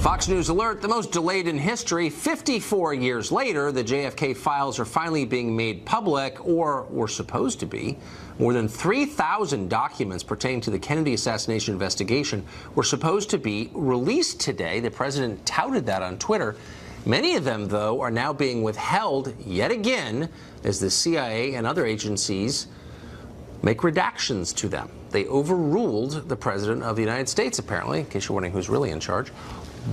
Fox News alert, the most delayed in history. 54 years later, the JFK files are finally being made public, or were supposed to be. More than 3,000 documents pertaining to the Kennedy assassination investigation were supposed to be released today. The president touted that on Twitter. Many of them, though, are now being withheld yet again as the CIA and other agencies make redactions to them. They overruled the President of the United States, apparently, in case you're wondering who's really in charge.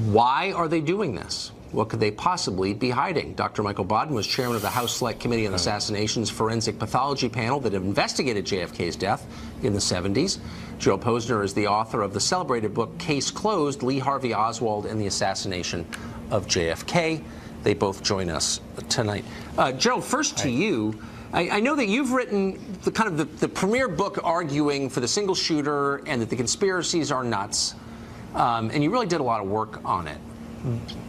Why are they doing this? What could they possibly be hiding? Dr. Michael Baden was chairman of the House Select Committee on Assassinations Forensic Pathology panel that investigated JFK's death in the 70s. Joe Posner is the author of the celebrated book Case Closed, Lee Harvey Oswald and the Assassination of JFK. They both join us tonight. Joe, first to you. I know that you've written the premier book arguing for the single shooter and that the conspiracies are nuts. And you really did a lot of work on it.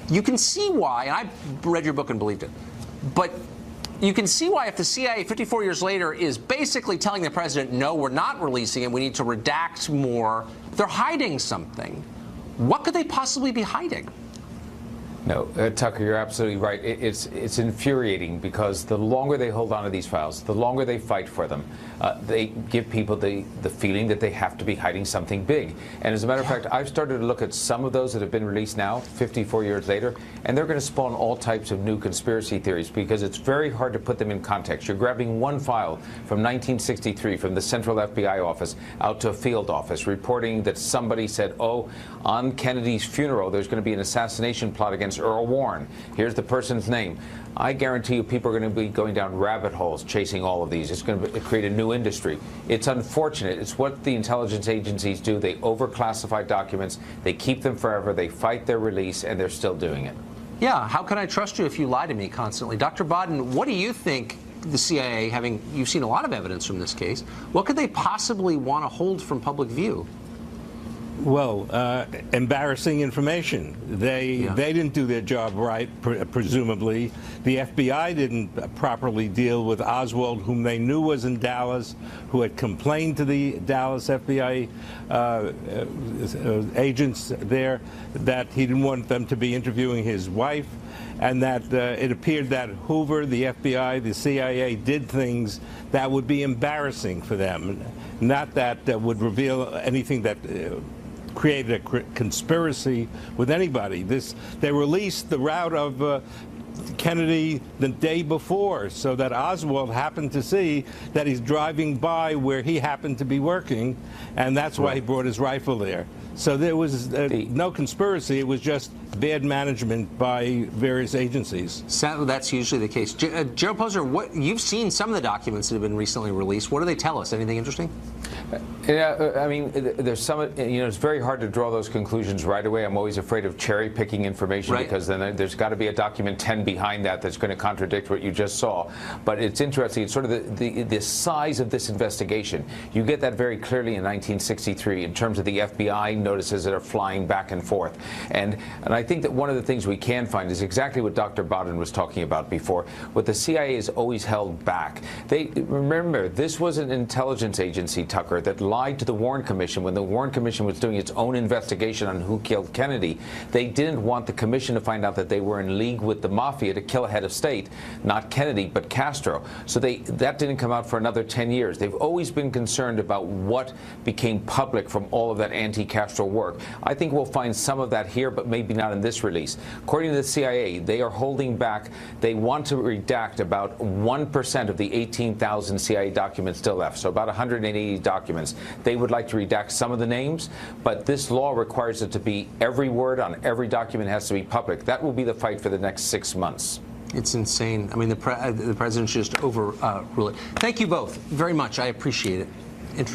You can see why, and I read your book and believed it, but you can see why if the CIA 54 years later is basically telling the president, no, we're not releasing it, we need to redact more, they're hiding something. What could they possibly be hiding? No, Tucker, you're absolutely right. It's infuriating because the longer they hold on to these files, the longer they fight for them, they give people the feeling that they have to be hiding something big. And as a matter of fact, I've started to look at some of those that have been released now, 54 years later, and they're going to spawn all types of new conspiracy theories because it's very hard to put them in context. You're grabbing one file from 1963 from the Central FBI office out to a field office reporting that somebody said, oh, on Kennedy's funeral, there's going to be an assassination plot against Earl Warren. Here's the person's name. I guarantee you people are going to be going down rabbit holes chasing all of these. It's going to create a new industry. It's unfortunate. It's what the intelligence agencies do. They overclassify documents. They keep them forever. They fight their release, and they're still doing it. Yeah, how can I trust you if you lie to me constantly? Dr. Baden, what do you think the CIA, you've seen a lot of evidence from this case, what could they possibly want to hold from public view? Well, embarrassing information. They didn't do their job right, presumably. The FBI didn't properly deal with Oswald, whom they knew was in Dallas, who had complained to the Dallas FBI agents there that he didn't want them to be interviewing his wife, and that it appeared that Hoover, the FBI, the CIA did things that would be embarrassing for them, not that would reveal anything that created a conspiracy with anybody. They released the route of Kennedy the day before so that Oswald happened to see that he's driving by where he happened to be working, and that's why he brought his rifle there. So there was no conspiracy. It was just bad management by various agencies. Sadly, that's usually the case. Joe Posner, you've seen some of the documents that have been recently released. What do they tell us? Anything interesting? Yeah, I mean, there's some, it's very hard to draw those conclusions right away. I'm always afraid of cherry-picking information because then there's got to be a document 10 behind that that's going to contradict what you just saw. But it's interesting. It's sort of the size of this investigation. You get that very clearly in 1963 in terms of the FBI notices that are flying back and forth. And I think that one of the things we can find is exactly what Dr. Baden was talking about before. What the CIA has always held back. Remember, this was an intelligence agency, Tucker, that lied to the Warren Commission when the Warren Commission was doing its own investigation on who killed Kennedy. They didn't want the commission to find out that they were in league with the mafia to kill a head of state, not Kennedy, but Castro. So that didn't come out for another 10 years. They've always been concerned about what became public from all of that anti-Castro work. I think we'll find some of that here, but maybe not in this release. According to the CIA, they are holding back. They want to redact about 1% of the 18,000 CIA documents still left, so about 180 documents. They would like to redact some of the names, but this law requires it to be every word on every document has to be public. That will be the fight for the next 6 months. It's insane. I mean, the president should just overrule it. Thank you both very much. I appreciate it. Interesting.